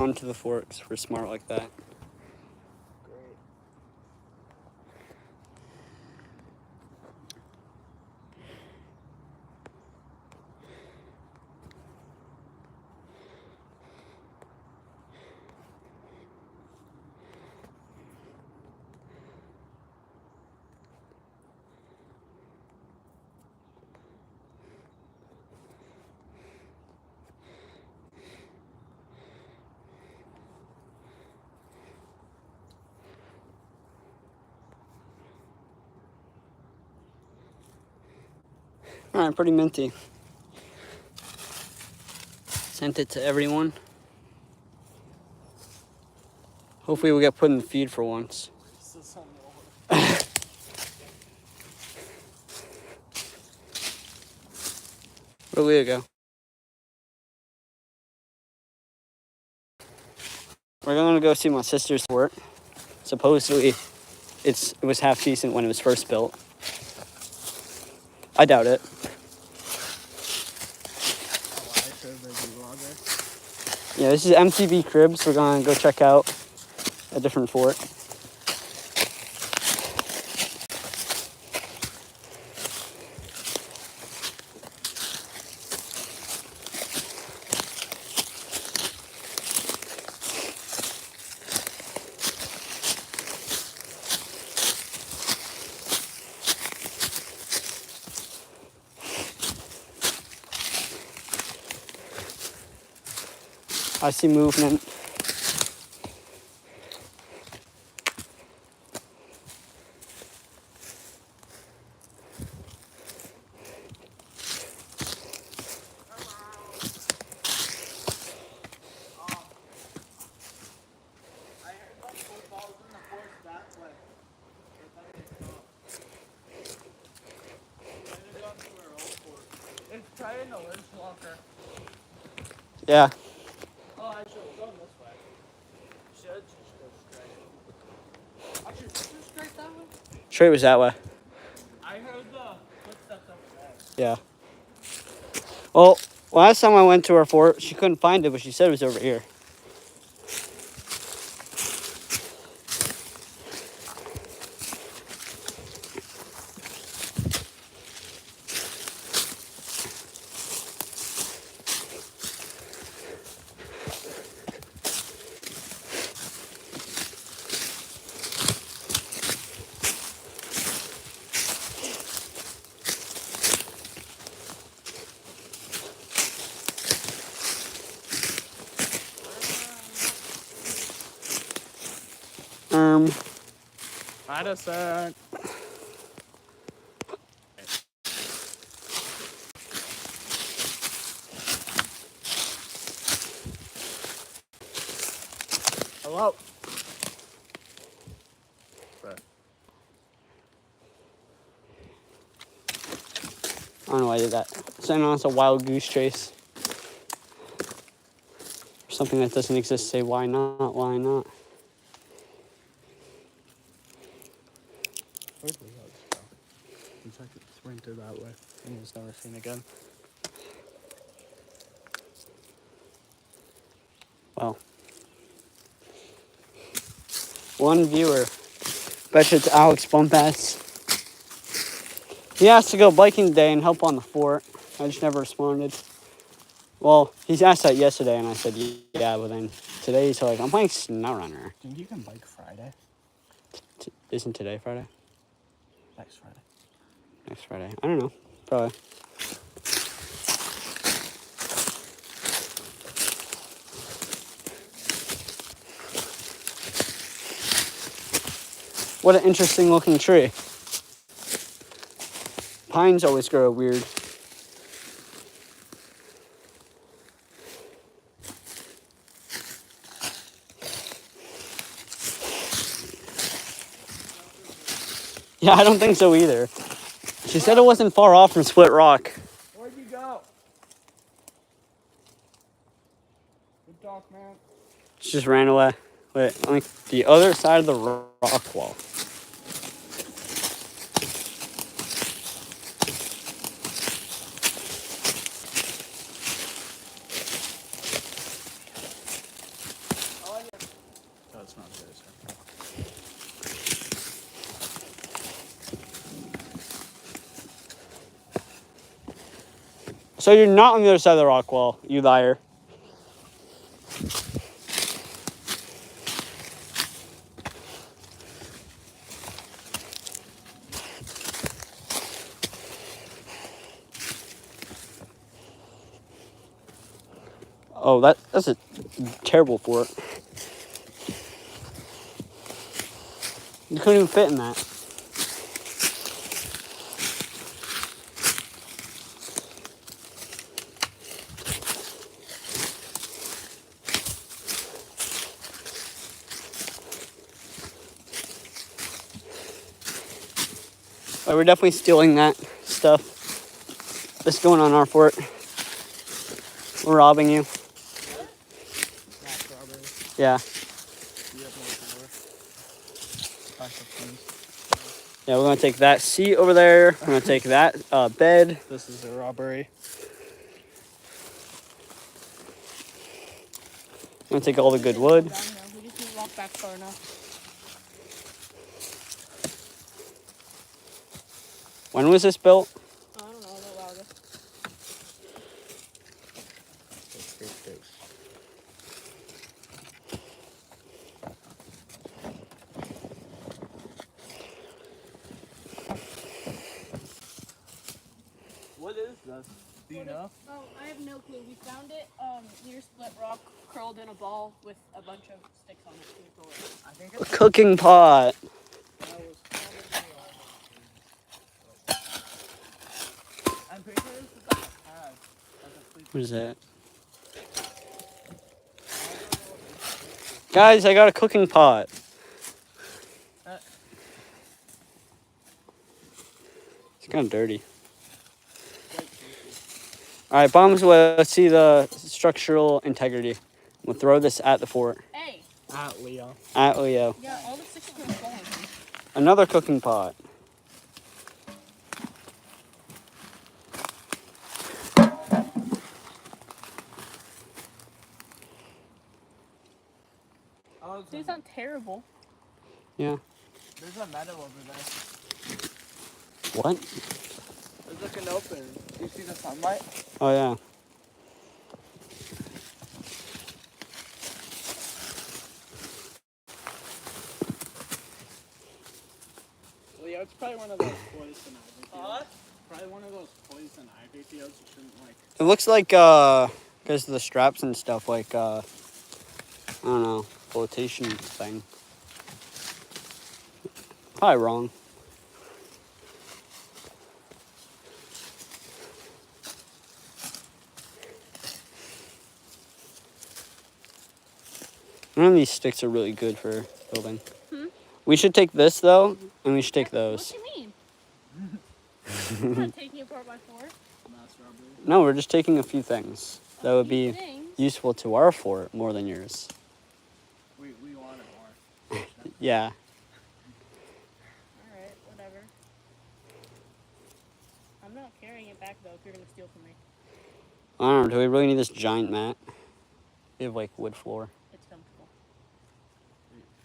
onto the forks. We're smart like that. Great. All right, pretty minty. Sent it to everyone. Hopefully we'll get put in the feed for once. Where'd Leah go? We're going to go see my sister's fort. Supposedly, it was half decent when it was first built. I doubt it. Yeah, this is MTV Cribs. We're going to go check out a different fort. I see movement. Yeah. Oh, I should have gone this way. Should just go straight. Actually, was it straight that way? Straight was that way. I heard the footsteps over there. Yeah. Well, last time I went to her fort, she couldn't find it, but she said it was over here. Madison. Hello. I don't know why I did that. Sending on us a wild goose chase. Something that doesn't exist, say why not, why not? Where'd the dogs go? Looks like it sprinted that way and was never seen again. Well. One viewer. Bet you it's Alex Bumpass. He asked to go biking today and help on the fort. I just never responded. Well, he's asked that yesterday, and I said, yeah, but then today he's like, I'm playing SnowRunner. Think you can bike Friday? Isn't today Friday? Next Friday. Next Friday. I don't know. Probably. What an interesting looking tree. Pines always grow weird. Yeah, I don't think so either. She said it wasn't far off from Split Rock. Where'd you go? Good talk, man. She just ran away. Wait, on the other side of the rock wall. it's not there, sir. So you're not on the other side of the rock wall, you liar. Oh, that's a terrible fort. You couldn't even fit in that. But we're definitely stealing that stuff. That's going on our fort. We're robbing you. Mass robbery. Yeah. You have no power. Pack of things. Yeah, we're gonna take that seat over there. We're gonna take that bed. This is a robbery. We're gonna take all the good wood. We just need to walk back far enough. When was this built? I don't know, a little while ago. What is this? Do you know? Oh, I have no clue. We found it near Split Rock, curled in a ball with a bunch of sticks on it. Can you pull it? I think A cooking pot. that was probably I'm pretty sure this is like a pad. Like a sleep. What is that? Guys, I got a cooking pot. It's kind of dirty. All right, bombs. Let's see the structural integrity. We'll throw this at the fort. Hey! At Leo. At Leo. Yeah, all the sticks are falling. Another cooking pot. Oh, These sound terrible. Yeah. there's a meadow over there. What? There's like an open. Do you see the sunlight? Oh yeah. Leo, it's probably one of those poison ivy fields. Probably one of those poison ivy fields you shouldn't like. It looks like because of the straps and stuff, like I don't know, flotation thing. Probably wrong. None of these sticks are really good for building. We should take this though, and we should take those. What do you mean? I'm not taking apart my fort. Mass robbery. No, we're just taking a few things that would be Things. useful to our fort more than yours. We want it more. Yeah. Alright, whatever. I'm not carrying it back though if you're gonna steal from me. I don't know, do we really need this giant mat? We have like wood floor. It's comfortable.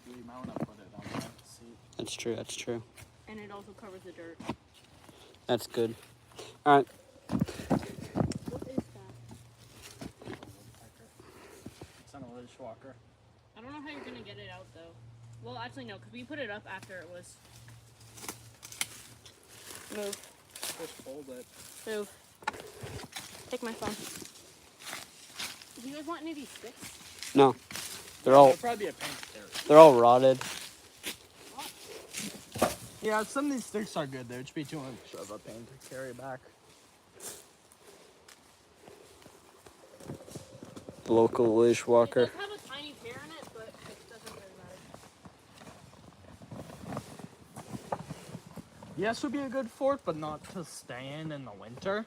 We might want to put it on that seat. That's true, that's true. And it also covers the dirt. That's good. Alright. What is that? It's on a dishwalker. I don't know how you're gonna get it out though. Well, actually no, because we put it up after it was. Move. Just hold it. Move. Take my phone. Do you guys want any of these sticks? No. They're all It'll probably be a paint there. they're all rotted. Yeah, some of these sticks are good. They'd just be too much of a pain to carry back. Local dishwalker. It does have a tiny tear in it, but it doesn't really matter. Yeah, this would be a good fort, but not to stay in the winter.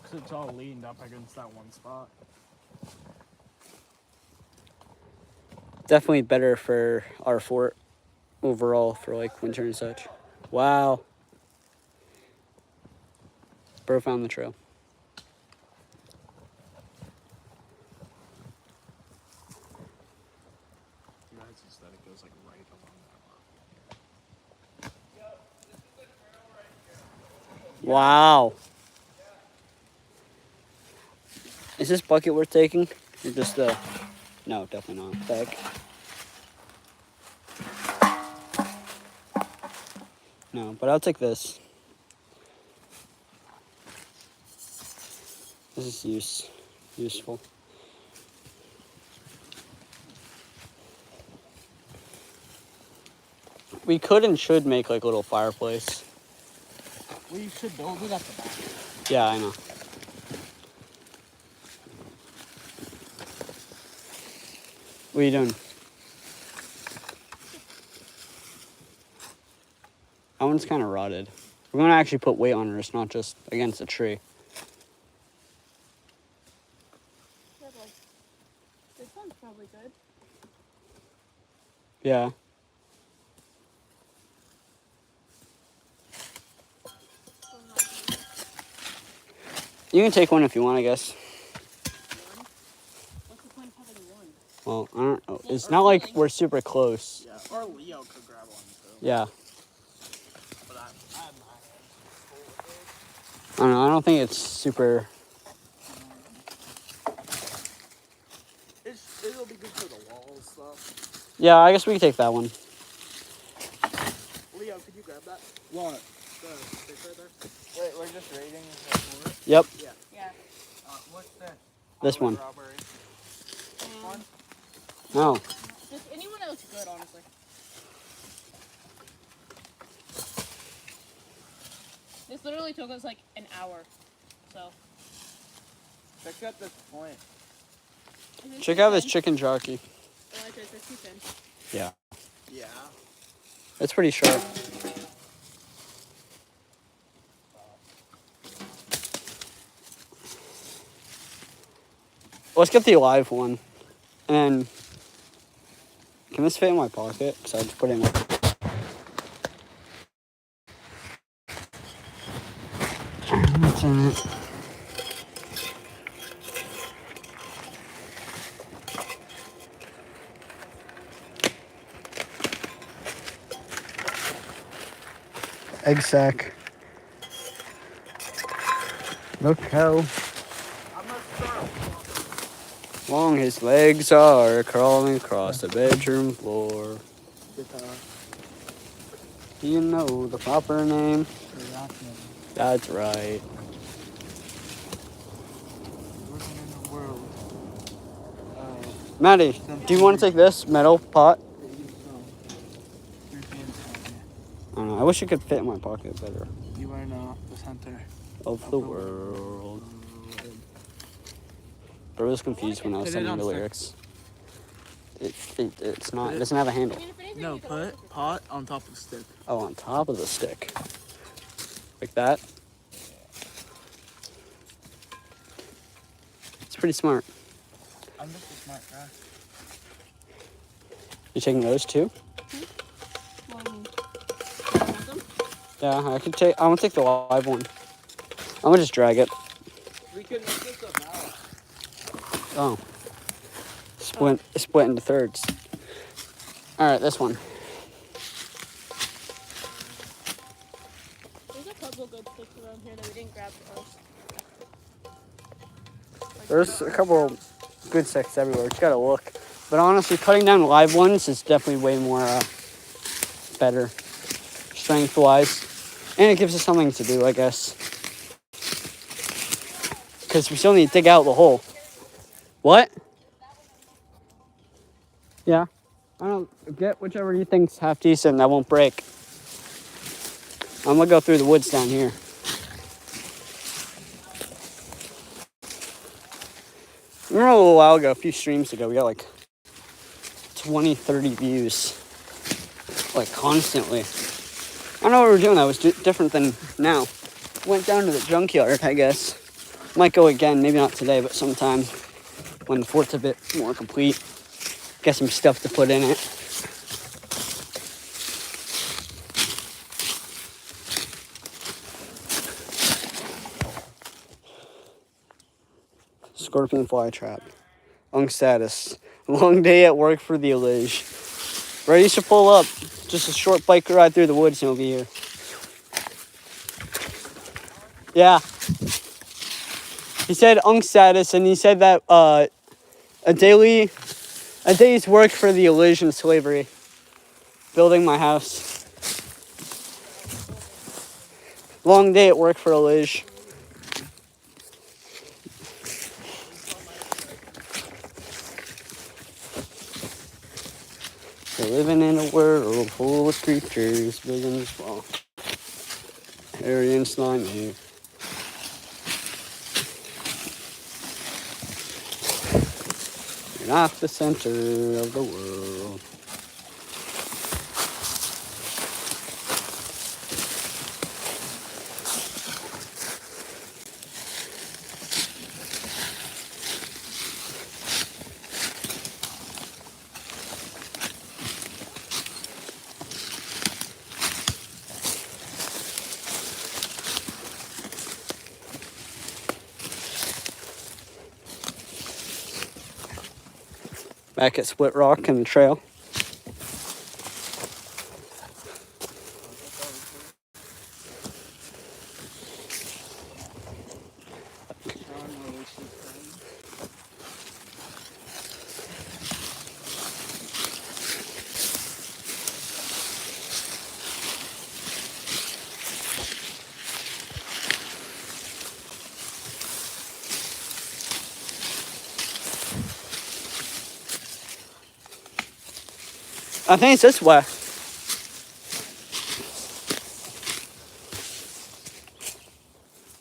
Because it's all leaned up against that one spot. Definitely better for our fort overall for like winter and such. Wow. Bro found the trail. is that it goes like right along that rock. Wow. Is this bucket worth taking? Or just no, definitely not. Back. No, but I'll take this. This is useful. We could and should make like a little fireplace. We should build it at the back. Yeah, I know. What are you doing? That one's kind of rotted. We're going to actually put weight on it. It's not just against a tree. This one's probably good. Yeah. You can take one if you want, I guess. What's the point of having one? Well, I don't know. It's not like we're super close. Yeah, or Leo could grab one too. Yeah. But I have my hands full with I don't know. I don't think it's super. it. It'll be good for the walls stuff. Yeah, I guess we can take that one. Leo, could you grab that? What? The stick right there. Wait, we're just rating the floor? Yep. Yeah. Yeah. What's that? This one. Strawberry. And No. just anyone else good, honestly. This literally took us like an hour. So. Check out this point. Check out this chicken jockey. Oh, I tried 50 cents. Yeah. Yeah. It's pretty sharp. Let's get the alive one. And can this fit in my pocket? Because I just put it in my... What's in it? Egg sack. Look how long his legs are crawling across the bedroom floor. Do you know the proper name? That's right. Living in the world. Maddie, do you want to take this metal pot? I don't know. I wish it could fit in my pocket better. You are now the center Of the world. Bro was confused when I was Put it singing on the stick. lyrics. It's not. It doesn't have a handle. I mean, if anything, No, you could always put just- pot on top of the stick. Oh, on top of the stick. Like that. It's pretty smart. I'm just a smart guy. You taking those too? Well, I mean, you want them? Yeah, I could take. I'm gonna take the live one. I'm gonna just drag it. We can make this a mallet. Oh. Split into thirds. All right, this one. There's a couple good sticks around here that we didn't grab first. Like, There's a couple good sticks everywhere. Just gotta look. But honestly, cutting down live ones is definitely way more better, strength-wise, and it gives us something to do, I guess. Because we still need to dig out the hole. What? Yeah. I don't get whichever you think's half decent that won't break. I'm gonna go through the woods down here. Remember a little while ago, a few streams ago, we got like 20, 30 views. Like constantly. I don't know what we were doing that was different than now. Went down to the junkyard, I guess. Might go again, maybe not today, but sometime when the fort's a bit more complete. Get some stuff to put in it. Scorpion fly trap. Unk status. Long day at work for the Elige. Ready to pull up. Just a short bike ride through the woods and we'll be here. Yeah. He said unk status, and he said that a day's work for the illusion of slavery. Building my house. Long day at work for a Lige. We're living in a world full of creatures, big and small. Hairy and slimy. You're not the center of the world. Back at Split Rock and the trail. I think it's this way.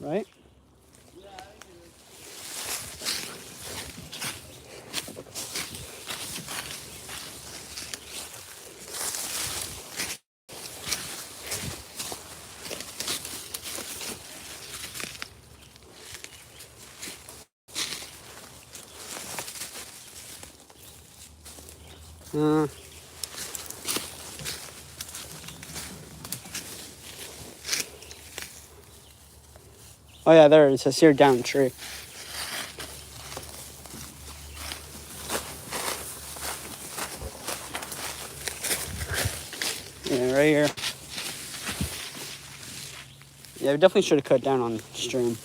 Right? Oh yeah, there it is. I see her down the tree. Yeah, right here. Yeah, we definitely should have cut down on stream.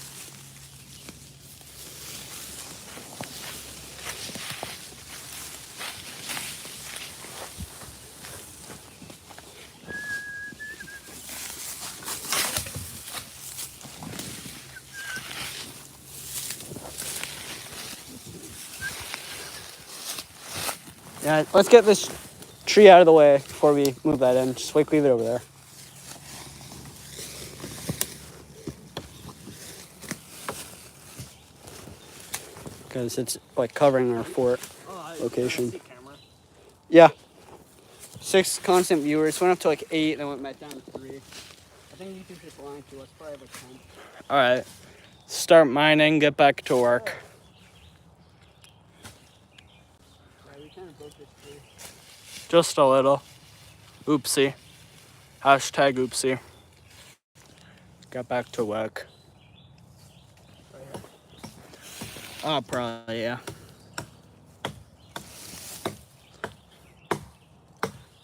Yeah, let's get this tree out of the way before we move that in. Just leave it over there. Because it's like covering our fort location. Yeah. 6 constant viewers. Went up to like 8, then went back down to 3. I think YouTube's just lying to us. Probably like 10. Alright. Start mining, get back to work. Yeah, we kind of broke this tree. Just a little. Oopsie. Hashtag oopsie. Got back to work. Right here. Oh, probably, yeah.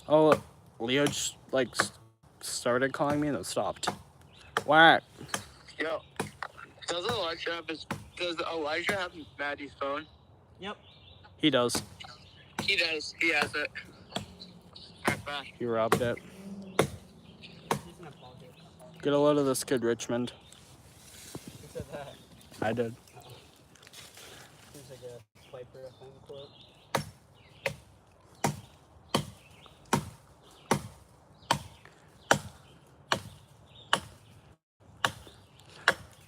Oh, Leo just, like, started calling me and it stopped. What? Yo, does Elijah have Maddie's phone? Yep. He does. He does. He has it. Alright, bye. He robbed it. Get a load of this kid, Richmond. Who said that? I did. Seems like a Piper FM quote.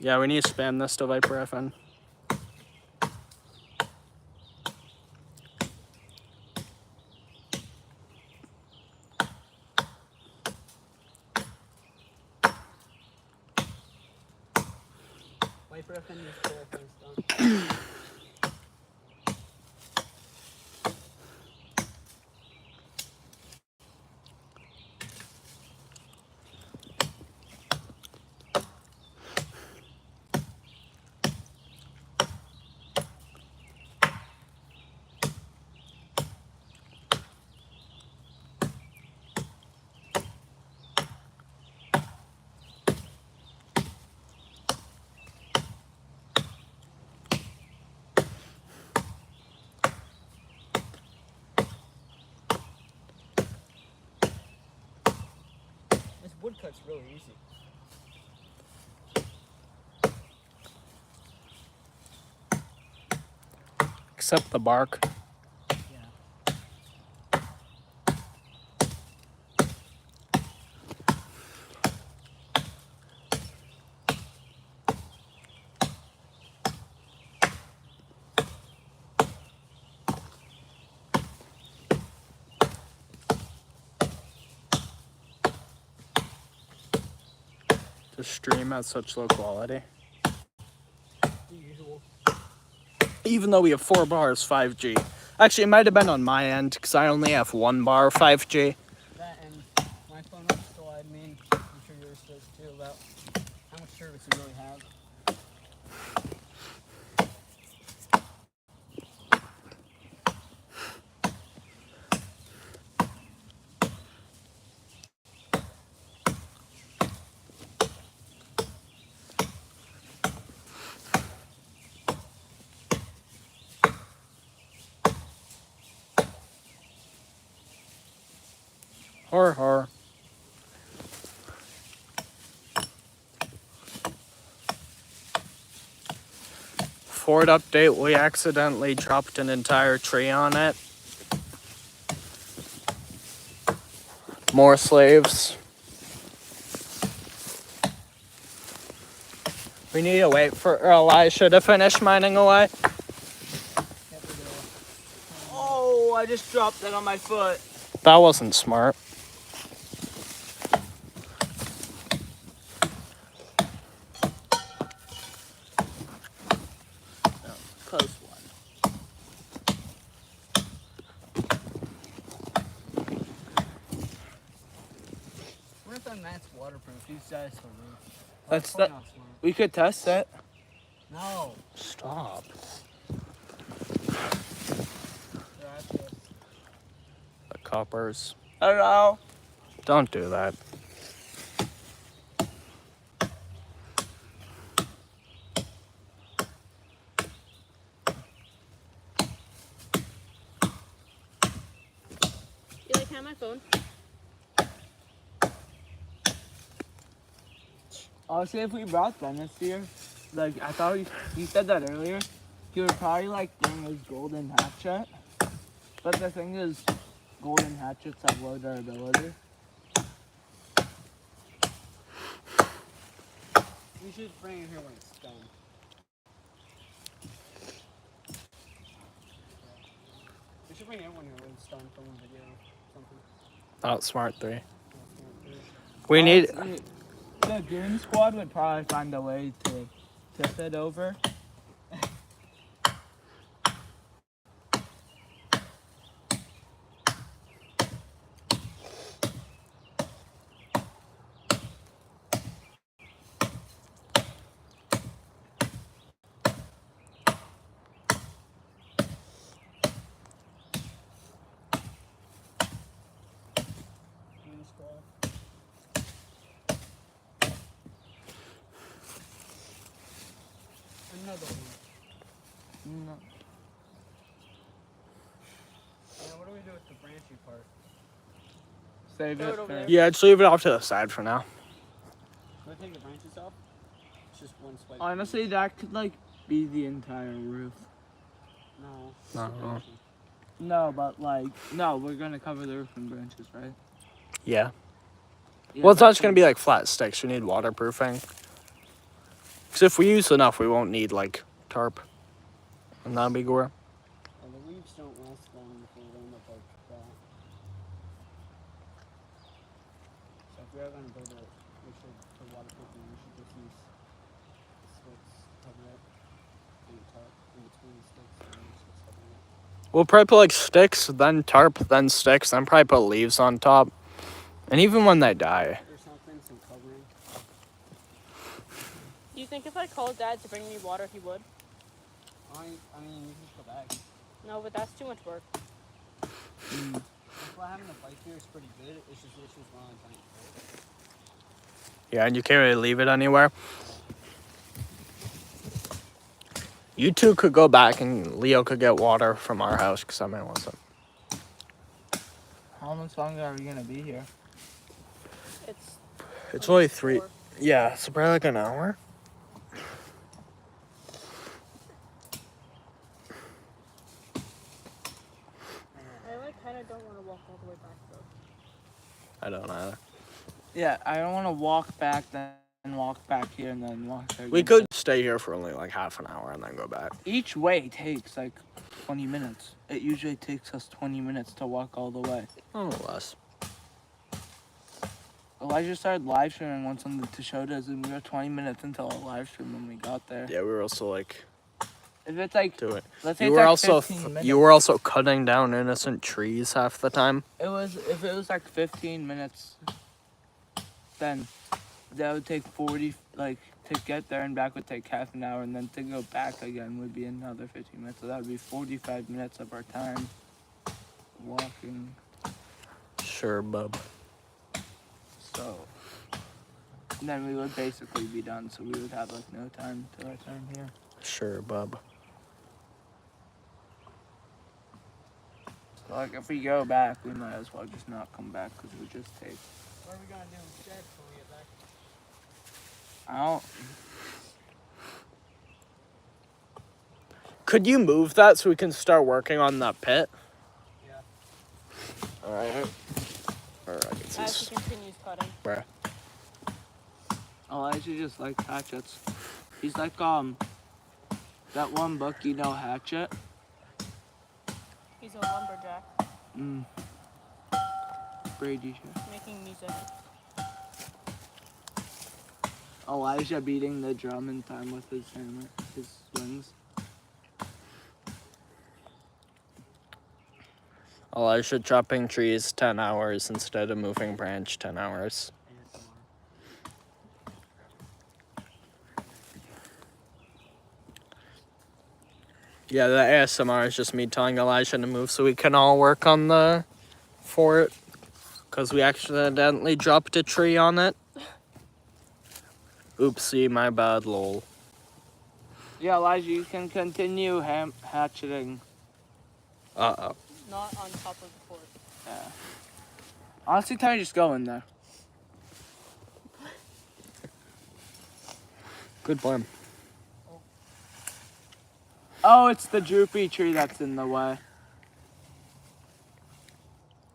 Yeah, we need to spam this to Viper FN. Viper FM is cool. Thanks, Don. woodcut's really easy. Except the bark. Yeah. The stream at such low quality. The usual. Even though we have 4 bars 5G. Actually, it might have been on my end because I only have 1 bar 5G. That and my phone up, so I mean, I'm sure yours does too, about how much service you really have. Horror. Ford update, we accidentally dropped an entire tree on it. More slaves. We need to wait for Elisha to finish mining away. Oh, I just dropped that on my foot. That wasn't smart. Close one. What if that mat's waterproof? These guys for me. That's probably the- not smart. We could test it. No. Stop. That's just. The coppers. Hello. Don't do that. You like have my phone? Honestly, if we brought Dennis here, like I thought he said that earlier, he would probably like bring his golden hatchet. But the thing is, golden hatchets have low durability. We should bring it here when it's done. We should bring everyone here when it's done for one video or something. Not smart 3. We need. Honestly, the Goon Squad would probably find a way to tip it over. Goon Squad. Another one. No. What do we do with the branchy part? Save Throw it over there. Yeah, just leave it off to the side for now. Can I take the branches off? It's just one swipe. Honestly, that could like be the entire roof. No. it's No. the branchy. No, but like, no, we're gonna cover the roof in branches, right? Yeah. Yeah, Well, it's not that's just gonna be like flat sticks. We need waterproofing. Because if we use enough, we won't need like tarp. And that'll be gore. Well, the leaves don't last long before they end up like that. So if we are gonna build it, we should, for waterproofing, we should just use sticks, cover it, and tarp in between the sticks, and then it's just covering it. We'll probably put like sticks, then tarp, then sticks, then probably put leaves on top. And even when they die. Or something, some covering. Do you think if I called Dad to bring me water, he would? I mean, you can go back. No, but that's too much work. That's why having a bike here is pretty good. It's just one on time. Yeah, and you can't really leave it anywhere. You two could go back and Leo could get water from our house because I might want some. How much longer are we gonna be here? It's It's only 3. Yeah, it's probably like an hour. I like kind of don't want to walk all the way back though. I don't either. Yeah, I don't want to walk back, then walk back here, and then walk there. We again. could stay here for only like half an hour and then go back. Each way takes like 20 minutes. It usually takes us 20 minutes to walk all the way. Oh, less. Elijah started live streaming once on the Tashodas, and we were 20 minutes into a live stream when we got there. Yeah, we were also like If it's like, doing. let's say You it's were like also 15 minutes. you were also cutting down innocent trees half the time. If it was like 15 minutes, then that would take 40, like, to get there and back would take half an hour, and then to go back again would be another 15 minutes. So that would be 45 minutes of our time walking. Sure, bub. So then we would basically be done, so we would have like no time to return here. Sure, bub. So, like, if we go back, we might as well just not come back because it would just take. What are we gonna do instead when we get back? I don't. Could you move that so we can start working on that pit? Yeah. All right. Or I can see. As he continues cutting. Bruh. Elijah just likes hatchets. He's like that one book, you know, Hatchet. He's a lumberjack Brady. making music. Elijah beating the drum in time with his hammer, his swings. Elijah chopping trees 10 hours instead of moving branch 10 hours. Yeah, the ASMR is just me telling Elijah to move so we can all work on the fort. Because we accidentally dropped a tree on it. Oopsie, my bad, lol. Yeah, Elijah, you can continue hatcheting. Uh-oh. Not on top of the fort. Yeah. Honestly, Tiny, just go in there. Good plan. Oh, it's the droopy tree that's in the way.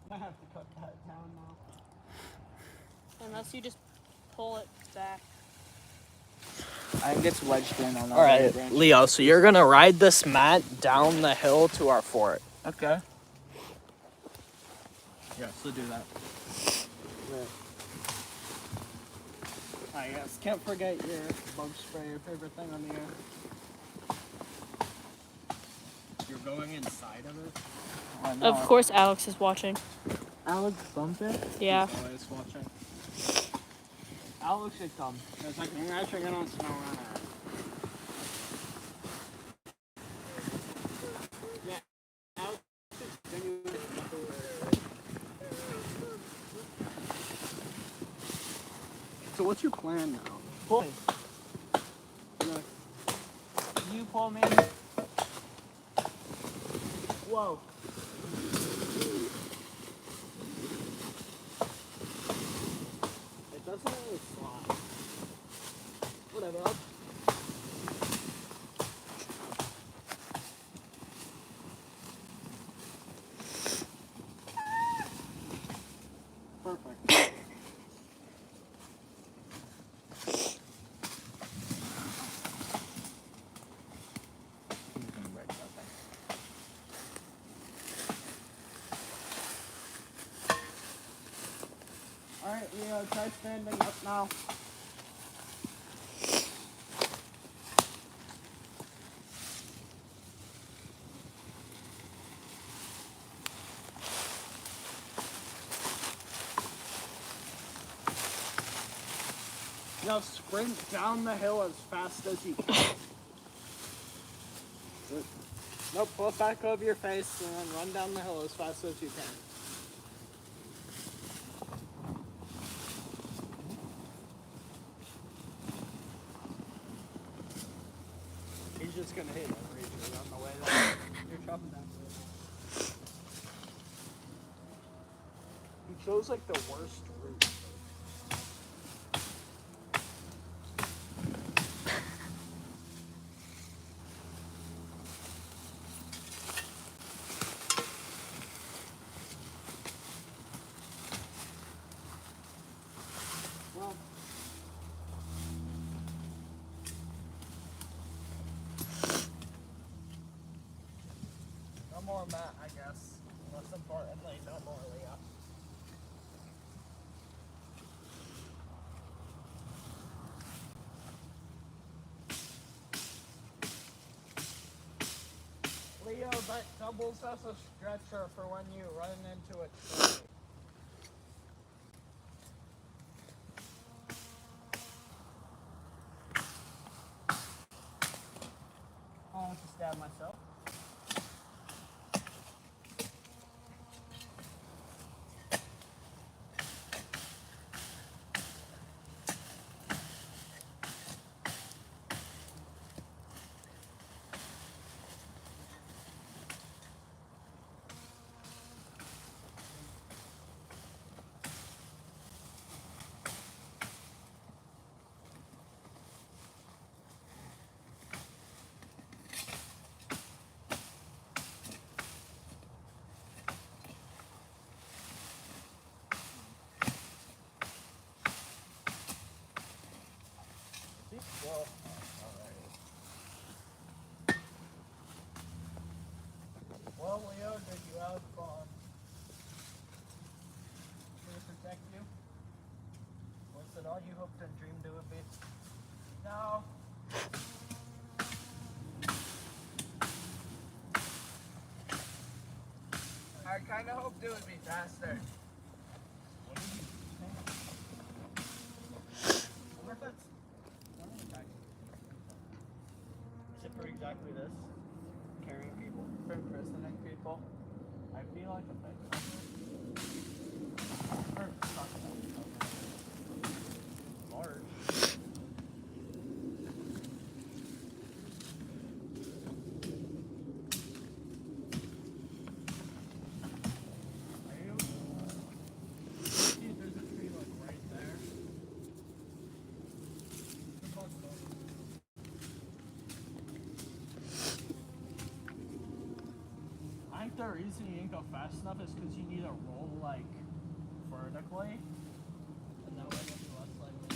I have to cut that down now. Unless you just pull it back. I think it's wedged in on our All right, branch. Leo, so you're going to ride this mat down the hill to our fort. Okay. Yeah, so do that. I guess. Can't forget your bug spray, your favorite thing on the air. You're going inside of it? I know. Of course, Alex is watching. Alex Bumpet? Yeah. He's always watching. Alex should come. It's like, you're actually gonna smell around. So what's your plan now? Pull. You pull me. Whoa. It doesn't really slide. Whatever. Perfect. Alright, Leo, try standing up now. Now sprint down the hill as fast as you can. Nope, pull it back over your face and then run down the hill as fast as you can. He's just gonna hit every tree on the way there. You're chopping down. He chose like the worst route. more Matt, I guess. Most importantly, no more Leah. Leo, that doubles as a stretcher for when you run into a tree. I'll have to stab myself. Well, well, Leo, did you have fun? Did it protect you? Was it all you hoped and dreamed it would be? No. I kind of hoped it would be faster. What do you think? I wonder if that's... Is it for exactly this? Carrying people? For imprisoning people? I feel like a big or large. Are you? See, there's a tree like right there. I think the reason you didn't go fast enough is because you need to roll like vertically, and that way it's less likely to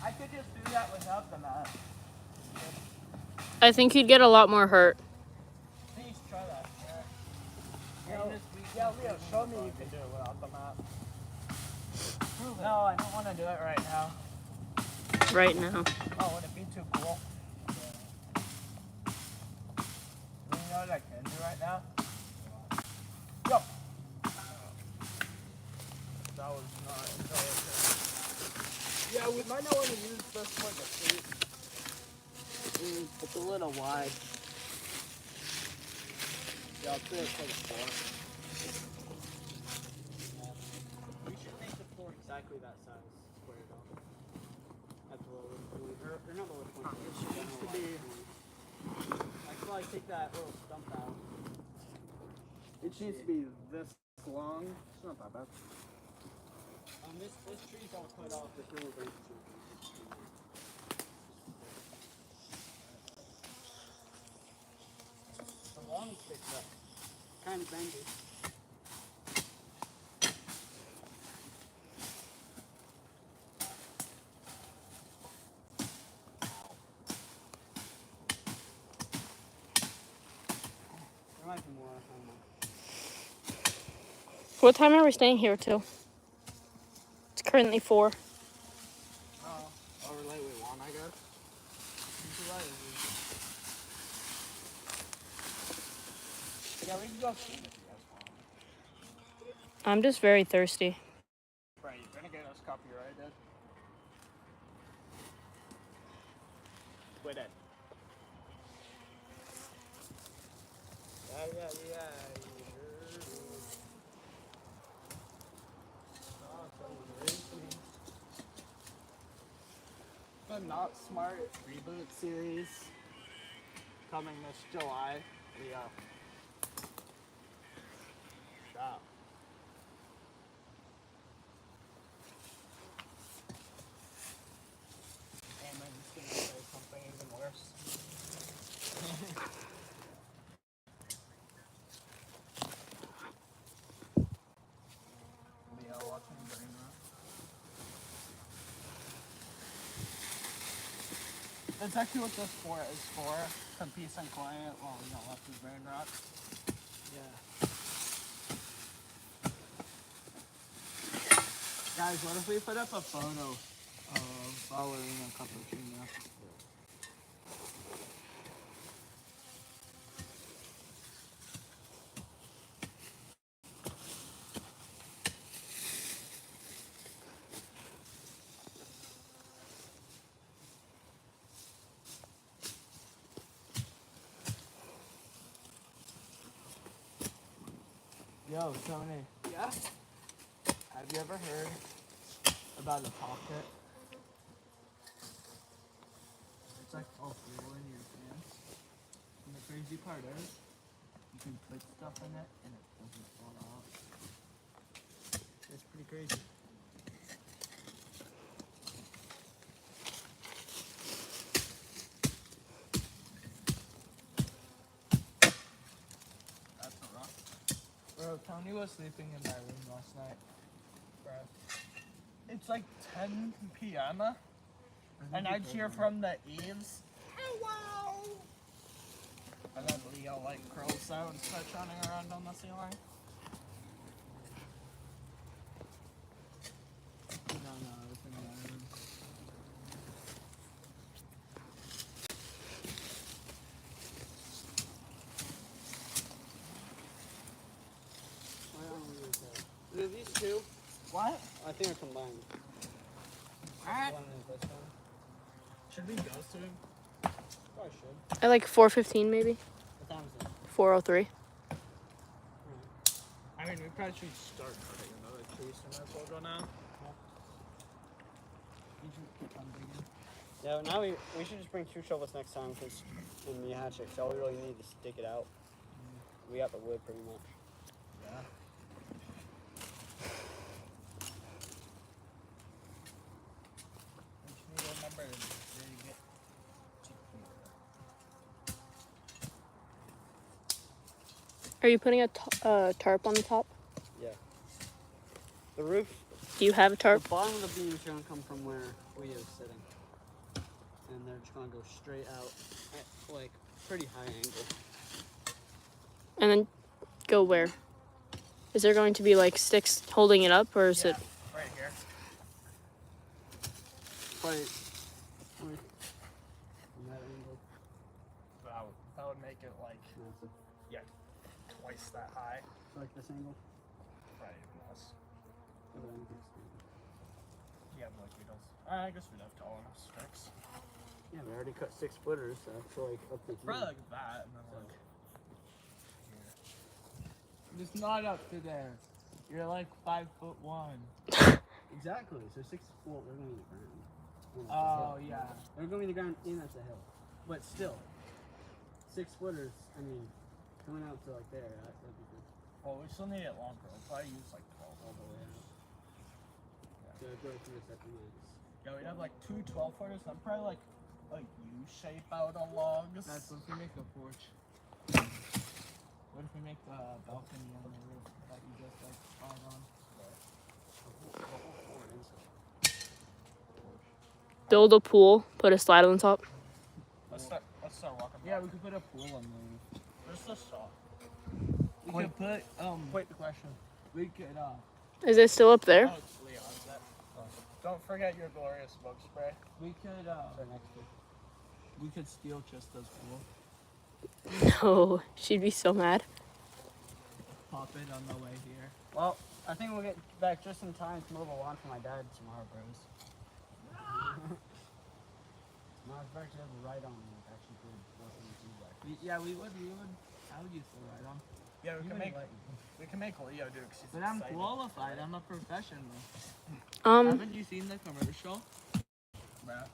I could just do that without the map. I think you'd get a lot more hurt. Please try that. Yeah, Leo, show me you can do it without the map. No, I don't want to do it right now. Right now. Oh, would it be too cool? You know what I can do right now? Yo! That was not intelligent. Yeah, we might not want to use this for the seat. It's a little wide. Yeah, I'll do it for the floor. We should make the floor exactly that size, squared off. That's a little or not a little pointy. It should Needs to be. I could probably take that little stump out. It needs to be this long. It's not that bad. This tree's all cut off. There's no branches. The long stick's up. Kind of bendy. There might be more. I don't know. What time are we staying here till? It's currently 4. However late we want, I guess. Yeah, we can go see it if you guys want. I'm just very thirsty. Right, you're gonna get us copyrighted. Quit it. Yeah. The Not Smart reboot series coming this July. Yeah. Stop. Amen. That's actually what this fort is for. Some peace and quiet while we don't have to burn rocks. Yeah. Guys, what if we put up a photo of ballerina cappuccino? Yo, Tony. Yeah? Have you ever heard about a top pit? It's like all fuel in your pants. And the crazy part is, you can put stuff in it and it doesn't fall out. It's pretty crazy. That's a rock. Bro, Tony was sleeping in my room last night. Bro. It's like 10 p.m. and I'd hear from the eaves, hello! And then Leo like curls out and starts running around on the ceiling. No, I was in my room. These two, What? I think are combined. Alright. One is this one. Should we go soon? Probably should. At like 4:15 maybe. What time is it? 4:03. I mean, we probably should start cutting another tree, so might as well go now. You should keep on digging. Yeah, now we should just bring 2 shovels next time because in the hatchet, 'cause all we really need is stick it out. We got the wood pretty much. Yeah. We just need to remember to really get Are you putting a tarp on the top? Yeah. The roof, Do you have a tarp? the bottom of the beam is going to come from where we are sitting. And they're just going to go straight out at like pretty high angle. And then go where? Is there going to be like sticks holding it up, or is it? right here. Probably from that angle. That would make it like Massive. twice that high. So like this angle. Right, even less. Other angle. Yeah, but like we don't. I guess we'd have tall enough sticks. Yeah, we already cut 6 footers, so it's like up to here. Probably like that, and then like. Just not up to there. You're like 5'1". Exactly. So 6 foot, they're going to be the ground. Oh yeah. They're going to be the ground in at the hill. But still, 6 footers, I mean, coming out to like there, that'd be good. Well, we still need it longer. We'll probably use like 12 All the way out. So go through this at the max. Yeah, we'd have like 2 12-footers, and probably like a U shape out on logs. That's what if we make a porch. What if we make the balcony on the roof that you just like spot on? Build a pool, put a slide on the top. Let's start walking. Yeah, we could put a pool on the roof. Where's the saw? We could put Wait, the question. we could Is it still up there? Oh, it's Leon's. That. Don't forget your glorious smoke spray. we could Right next to it. we could steal Trista's pool. No, she'd be so mad. Pop it on the way here. Well, I think we'll get back just in time to mow the lawn for my dad tomorrow, bros. No, I was actually have a ride on like actually good working with you guys. Yeah, we would. I would use the right on. Yeah, You we can make Leo do it 'cause he's But I'm excited. qualified. I'm a professional. Um, Haven't you seen the commercial? Bruh.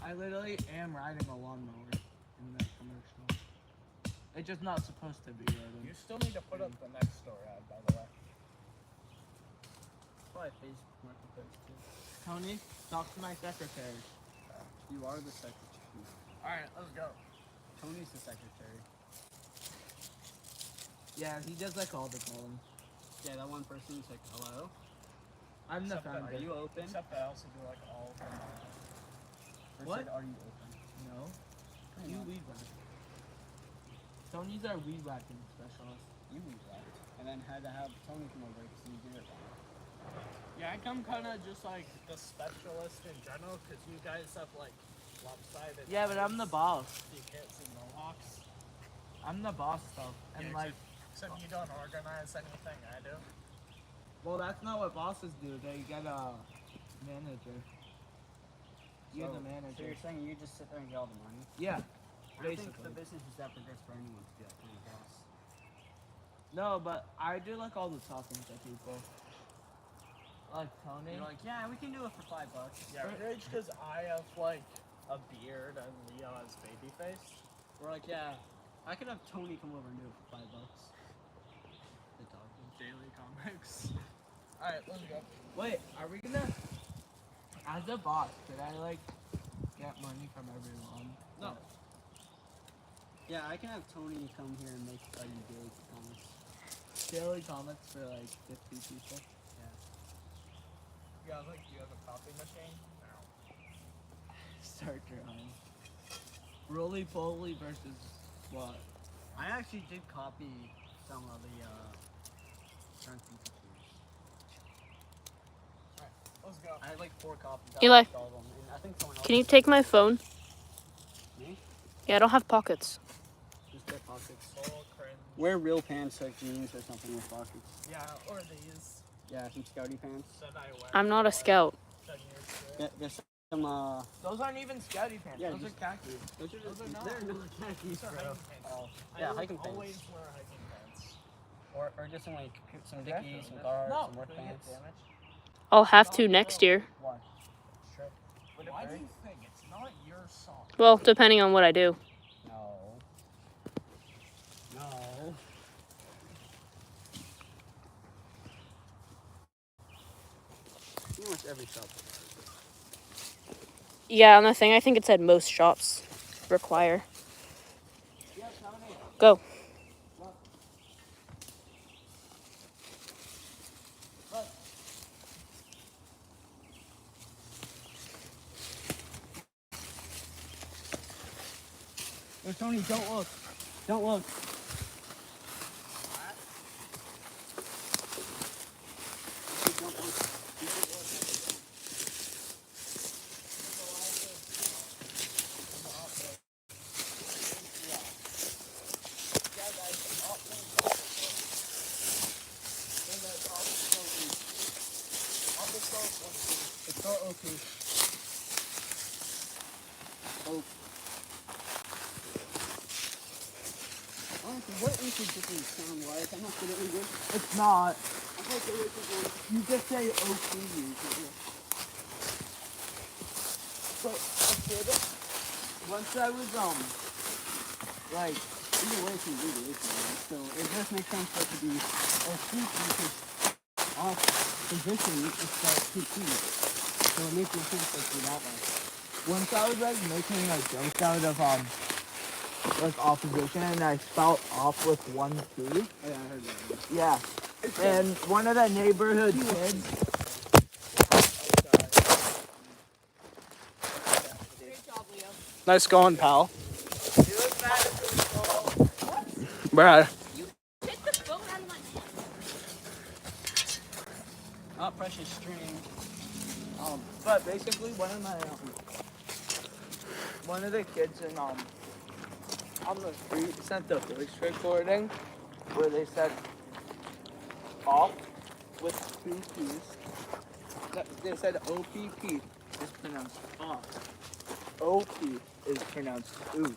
I literally am riding a lawnmower in that commercial. It's just not supposed to be riding. You still need to put up the next door ad, by the way. Probably Facebook Marketplace too. Tony, talk to my secretary. You are the secretary. Alright, let's go. Tony's the secretary. Yeah, he does like all the columns. Yeah, that one person is like, hello? I'm the Except that- founder. Are you open? Except I also do like all of them. What? Said, are you open? No. Pretty You much. weed whack. Tony's our weed whacking specialist. You weed whacked. And then had to have Tony come over because you did it wrong. Yeah, I'm kind of just like the specialist in general because you guys have like lopsided. Yeah, but I'm the boss. You can't see mohawks. I'm the boss though. And Yeah, like, So you don't organize anything I do. well, that's not what bosses do. They get a manager. You're the So manager. you're saying you just sit there and get all the money? Yeah. I don't think Basically. the business is that progressed for anyone to be that kind of boss. No, but I do like all the talking to people. Like Tony. You're like, yeah, we can do it for $5. Yeah, rage because I have like a beard and Leo has baby face. We're like, yeah, I could have Tony come over and do it for $5. The dog. Daily comics. Alright, let's go. Wait, are we gonna? As a boss, could I like get money from everyone? No. Yeah, I can have Tony come here and make daily comics. Daily comics for like 50 people. Yeah, like you have a copy machine? No. Start drawing. Roly Poly versus what? I actually did copy some of the current pictures. Let's go. I had like 4 copies. Eli, I liked all of them, and I think someone else Can you take my phone? Me? Yeah, I don't have pockets. just get pockets. Full cringe. Wear real pants like jeans or something with pockets. Yeah, or these Yeah, some scouty pants. that I wear. I'm not a scout. 10 years ago. Get some Those aren't even scouty pants. Yeah, Those just- are khaki. those are Those are not. they're not khakis, These are bro. hiking pants. Oh, I yeah, would hiking pants. always wear hiking pants. Or just some like some Okay. Dickies, some guards, No. some work Don't get pants. damaged. I'll have to next year. Why? Strip. Would it Why do hurt? you think it's not your song? Well, depending on what I do. No. No. Pretty much every shop. Yeah, on the thing, I think it said most shops require. Yeah, Tony. Go. No, Tony, don't look. Don't look. It's all okay. Oh. Honestly, what is it different sound-wise? I'm not good at English. It's not. I thought there was one. You just say OP usually. So, a kid, once I was, like, Either way, it's an abbreviation, right? So it just makes sense for it to be OP because off position is spelled TP. So it makes no sense for it to be that way. once I was, like, making a joke out of, like, opposition, and I spelled off with 1 P. Oh, yeah, I heard that. Yeah. And one of the neighborhood kids, Great job, Leo. Nice going, pal. he was mad at the Brad. Take the phone out of my hand. Oh, precious string. But basically, one of the kids in on the street sent the voice recording where they said off with 2 P's. They said OPP is pronounced off. OP is pronounced ooh.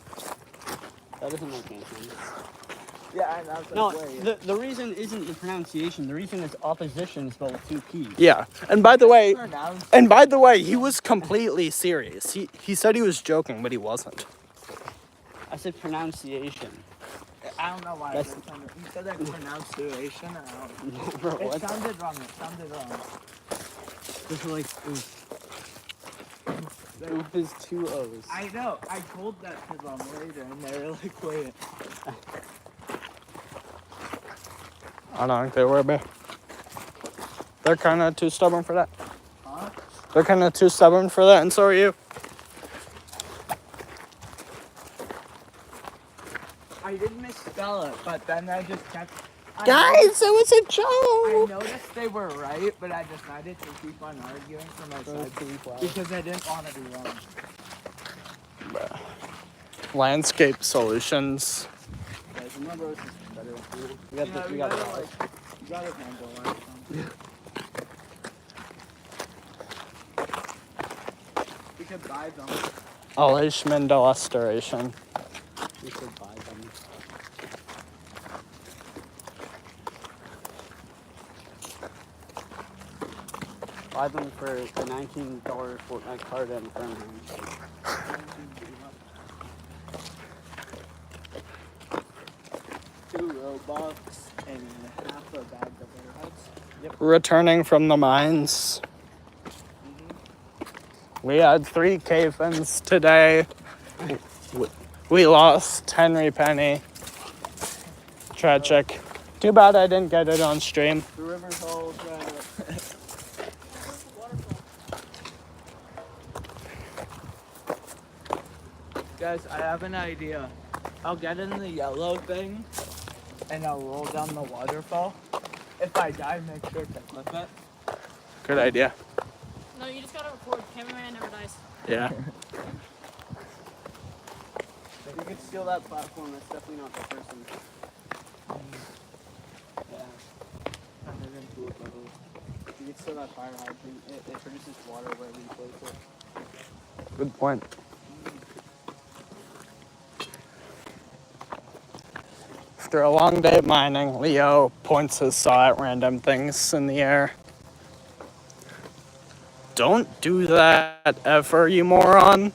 That doesn't make any sense. Yeah, and I was like, No, wait. the reason isn't the pronunciation. The reason is opposition is spelled with 2 P's. Yeah, and by the way, Pronounced. he was completely serious. He said he was joking, but he wasn't. I said pronunciation. I don't know why. That's- You said that pronunciation. And I don't know. Bro, It what? sounded wrong. It sounded wrong. Just like oof. Oof is 2 O's. I know. I told that to them later, and they were like, "Wait." I don't think they were, but they're kind of too stubborn for that. Huh? They're kind of too stubborn for that, and so are you. I did misspell it, but then I just kept. Guys, it was a I joke. noticed they were right, but I decided to keep on arguing for my side because I didn't want to be wrong. Landscape Solutions. Guys, remember this is better. We got Yeah, the, we we got gotta, the like, you gotta handle that. We could buy them. Leishman Illustration. We should buy them. Buy them for the $19 Fortnite card in Birmingham. Two Robux and half a bag of Airheads. Returning from the mines. We had 3 cave-ins today. We lost Henry Penny. Tragic. Too bad I didn't get it on stream. The river's all Guys, I have an idea. I'll get in the yellow thing and I'll roll down the waterfall. If I die, make sure to clip it. Good idea. No, you just gotta record. Cameraman never dies. Yeah. If you could steal that platform, that's definitely not the person. Yeah. If you could steal that fire hydrant, it produces water wherever you place it. Good point. After a long day of mining, Leo points his saw at random things in the air. Don't do that ever, you moron.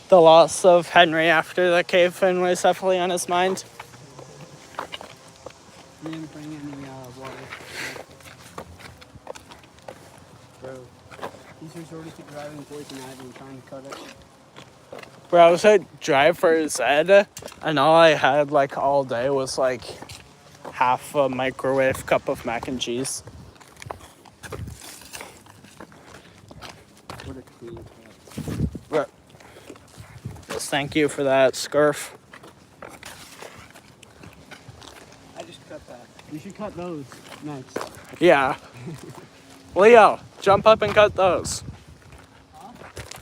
The loss of Henry after the cave-in was definitely on his mind. You didn't bring any water. Bro, he's resorted to driving poison ivy and trying to cut it. Bro, I was at Driver's Ed, and all I had like all day was like half a microwave cup of mac and cheese. What a clean cut. Bro, just thank you for that, Scurf. I just cut that. You should cut those next. Yeah. Leo, jump up and cut those. Huh?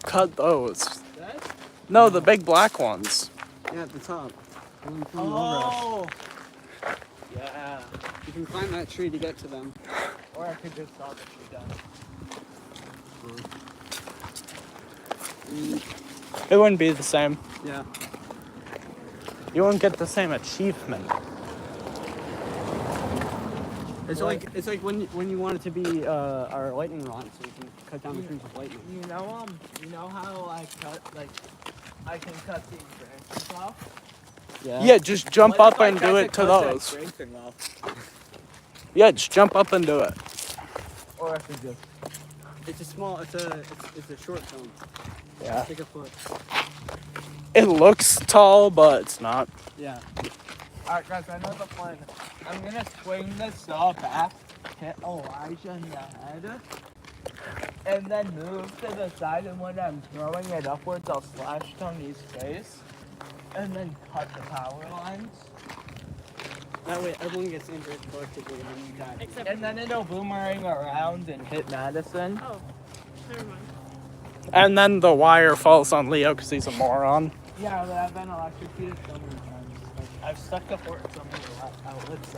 Cut those. That? No, the big black ones. Yeah, at the top. The one from over us. Oh! Yeah. You can climb that tree to get to them. Or I could just saw the tree down. It wouldn't be the same. Yeah. You wouldn't get the same achievement. It's like when you want it to be our lightning rod, so you can cut down the trees with lightning. You know how I can cut these branches off? Yeah, just jump What up if I and tried do it to cut that those. branching off? Yeah, just jump up and do it. Or I could just. It's a short film. Yeah. It's like a foot. It looks tall, but it's not. Yeah. Alright, guys, I know the plan. I'm gonna swing the saw back, hit Elijah in the head, and then move to the side. And when I'm throwing it upwards, I'll slash Tony's face, and then cut the power lines. That way everyone gets injured collectively and then you die. Except. And then it'll boomerang around and hit Madison. Oh, never mind. And then the wire falls on Leo because he's a moron. Yeah, but I've been electrocuted so many times. Like, I've stuck the fort in so many outlets.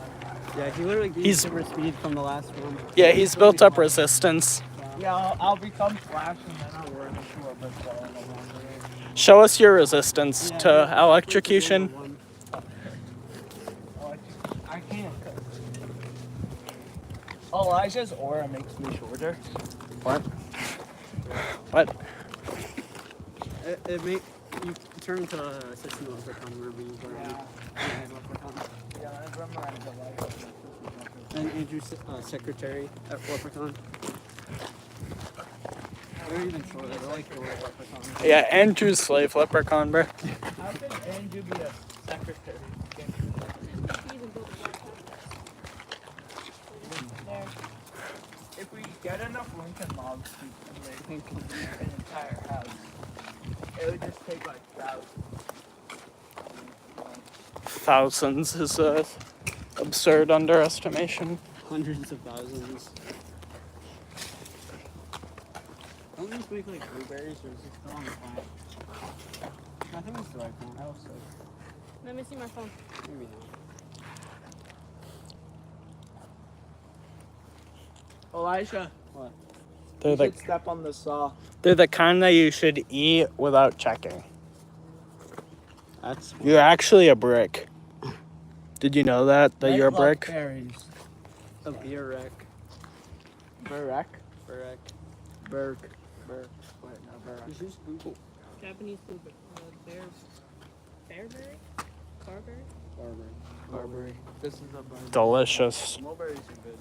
Yeah, he literally gained He's- super speed from the last one. Yeah, he's built up resistance. Yeah, I'll become Flash and then I'll run into a brick wall in the long range. Show us your resistance Yeah, to electrocution. I can't. Elijah's aura makes me shorter. What? It make you turn into a assistant leprechaun wherever you go. Yeah, I remember I had Elijah. And Andrew's secretary at Leprechaun. They're even shorter. They're like short leprechauns. Yeah, Andrew's slave leprechaun, bro. How can Andrew be a secretary? He even built a black There. If we get enough Lincoln mobs, we can make an entire house. it would just take like thousands. Thousands is a absurd underestimation. Hundreds of thousands. Don't these make like blueberries or is it still on the plant? I think it's the right plant. I hope so. Let me see my phone. Maybe not. Elijah, They're you the should step on the saw. they're the kind that you should eat without checking. That's You're actually a brick. Did you know that you're a brick? Berries. a beer wreck. Burek. Burek. Berg. Berg. Wait, no, Burek. You should just Google Japanese blueberry. Bearberry? Carberry? Barber. Barberry. This is a barberry. Delicious. Mulberries are good.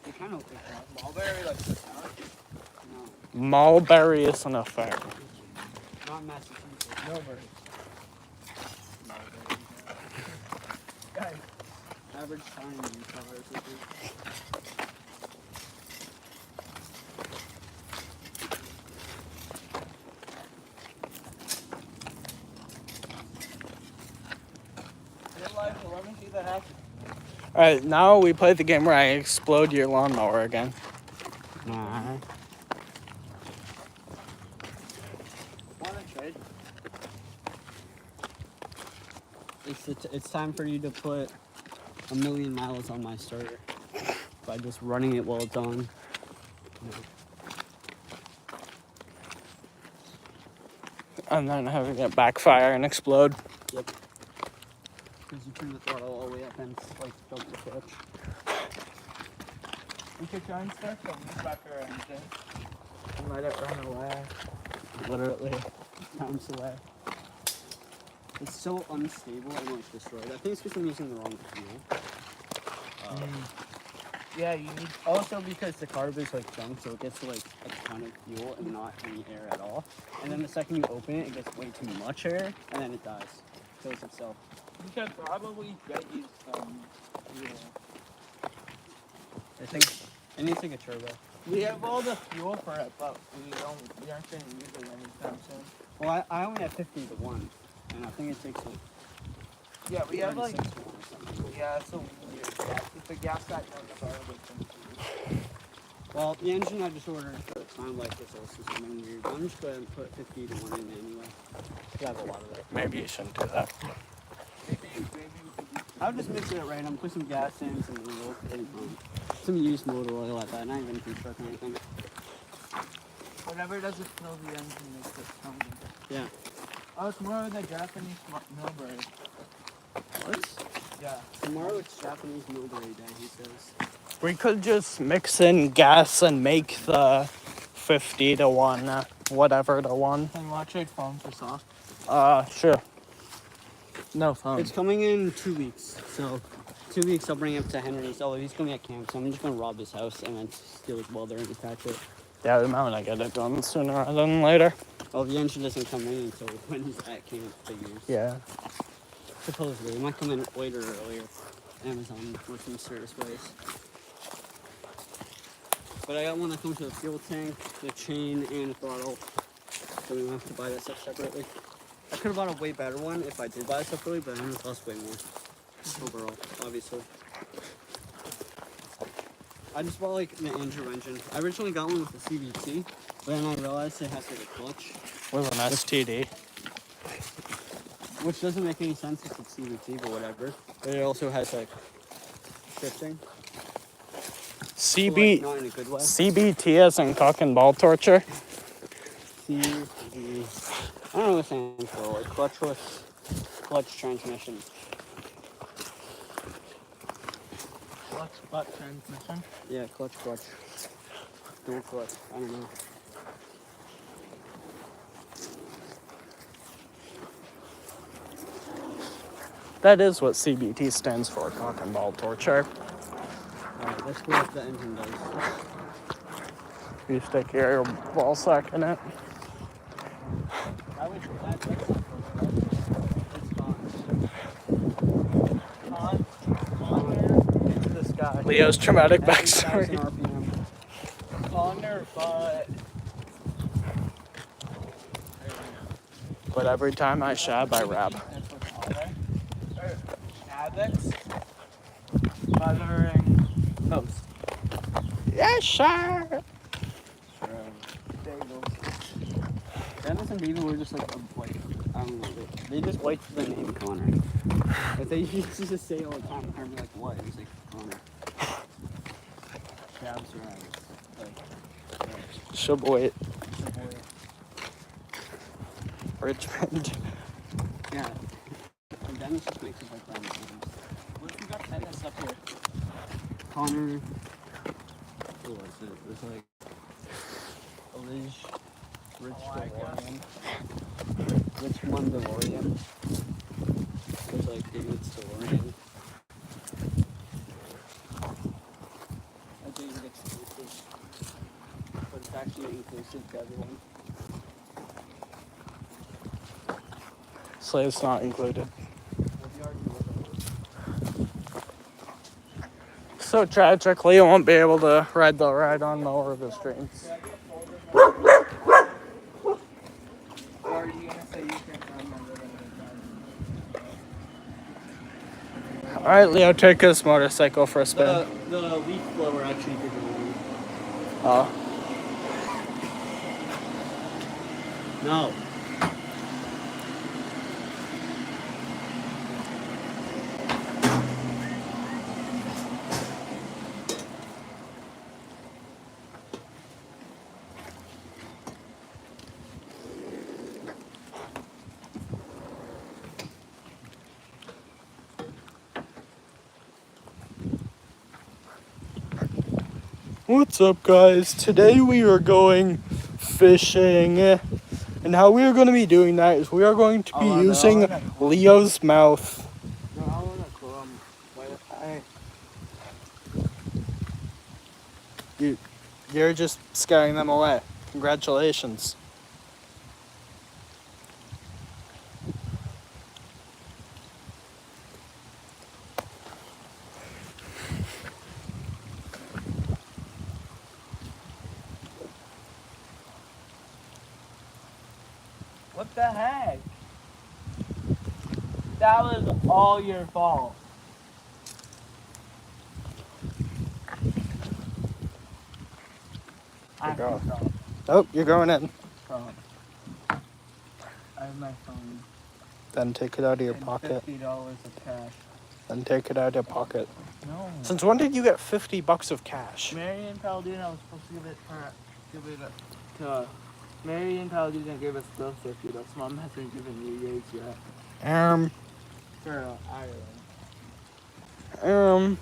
They kind of look like that. Mulberry, like the sour? No, Mulberry isn't a thing. not in Massachusetts. Mulberry. Guys, Average time in Utah or something. Elijah, let me see the hack. Alright, now we play the game where I explode your lawnmower again. Nah. Wanna trade? It's time for you to put 1,000,000 miles on my starter by just running it while it's on. And then having it backfire and explode. Because you turn the throttle all the way up and it's like jump the clutch. We could try and start the Mubacker engine and let it run away. Literally. Times away. It's so unstable, I almost destroyed it. I think it's because I'm using the wrong fuel. Yeah, you need. Also because the carb is like junk, so it gets like a ton of fuel and not any air at all. And then the second you open it, it gets way too much air, and then it dies. Kills itself. You could probably get you some. Yeah. I think it needs like a turbo. We have all the fuel for it, but we aren't gonna use it anytime soon. Well, I only have 50 to 1, and I think it takes like Yeah, we have like. 36 to 1 or something. Yeah, so weird. It's a gas that runs garbage. Well, the engine I just ordered for the time like this also something weird. I'm just going to put 50 to 1 in anyway. I have a lot of it. Maybe you shouldn't do that. Maybe we could do. I'll just mix it at random, put some gas in, some oil, and some used motor oil like that, not even construct or anything. Whatever doesn't kill the engine makes it stronger. Yeah. Oh, it's more of the Japanese mulberry. What? Yeah. Tomorrow it's Japanese mulberry day, he says. We could just mix in gas and make the 50 to 1, whatever to 1. Can you want to trade phone for soft? Sure. No phone. It's coming in 2 weeks, so 2 weeks I'll bring it up to Henry's. Oh, he's going to be at camp, so I'm just going to rob his house and then steal his welder and attach it. Yeah, we might want to get it done sooner rather than later. Oh, the engine doesn't come in until when he's at camp figures. Yeah. Supposedly. It might come in later or earlier. Amazon with some serious ways. But I got one that comes with a fuel tank, the chain, and a throttle. So we don't have to buy that stuff separately. I could have bought a way better one if I did buy it separately, but then it costs way more. Overall, obviously. I just bought like the Andrew engine. I originally got one with the CVT, but then I realized it has like a clutch, With an STD. which doesn't make any sense if it's CVT, but whatever. But it also has like shifting. So, like, not in a good way. CBT as in cock and ball torture. CVT. I don't know what it stands for. Like clutchless clutch transmission. Clutch butt transmission. Yeah, clutch. Dual clutch. I don't know. That is what CBT stands for, cock and ball torture. Alright, let's see what the engine does. You stick your ball sack in it. I wish that's not Into the sky. Leo's traumatic At backstory. 8,000 RPM. Connor, but but every time I shab, I rap. That's what's on there. Or Shabbats. Mothering toast. Yes, sir. Bagels. Dennis and Beaver were just like I don't know. They just liked the name Connor. But they used to just say all the time. I remember like what? It was like Connor. Shabs around. Shaboy. Richmond. Yeah. And Dennis just makes it like random names. What if we got tennis up here? Connor. Who was it? It was like Rich DeLorean. Rich one DeLorean. There's like David's DeLorean. I think it's exclusive. But it's actually inclusive to everyone. Slave's not included. So tragic, Leo won't be able to ride the ride on more of his dreams. Or are you gonna say you can't remember them? Alright, Leo, take his motorcycle for a spin. The leaf blower actually did the move. Oh. No. What's up, guys? Today we are going fishing. And how we are going to be doing that is we are going to be using Leo's mouth. You're just scaring them away. Congratulations. What the heck? That was all your fault. Oh, you're going in. I have my phone. Then take it out of your and pocket. $50 of cash. Then take it out of your pocket. No. Since when did you get $50 of cash? Marion Palladino was supposed to give it to Marion Palladino gave us both $50. Mom hasn't given you yours yet. For Ireland.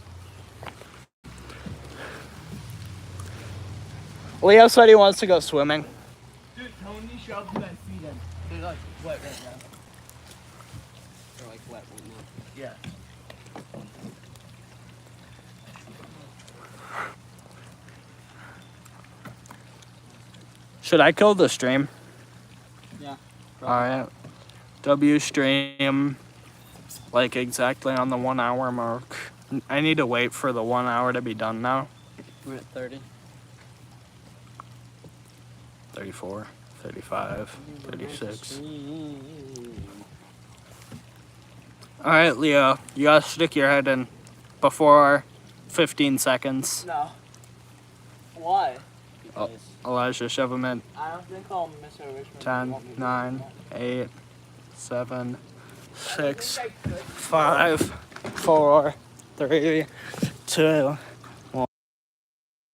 Leo said he wants to go swimming. Dude, Tony shoved my feet in. They're like wet right now. They're like wet right now. Yeah. Should I kill the stream? Yeah. Alright. W stream like exactly on the 1 hour mark. I need to wait for the 1 hour to be done now. We're at 30. 34, 35, 36. Alright, Leo, you gotta stick your head in before 15 seconds. No. Why? Oh, Elijah, shove him in. I don't think I'll miss a Richmond. 10, 9, 8, 7, 6, 5, 4, 3, 2,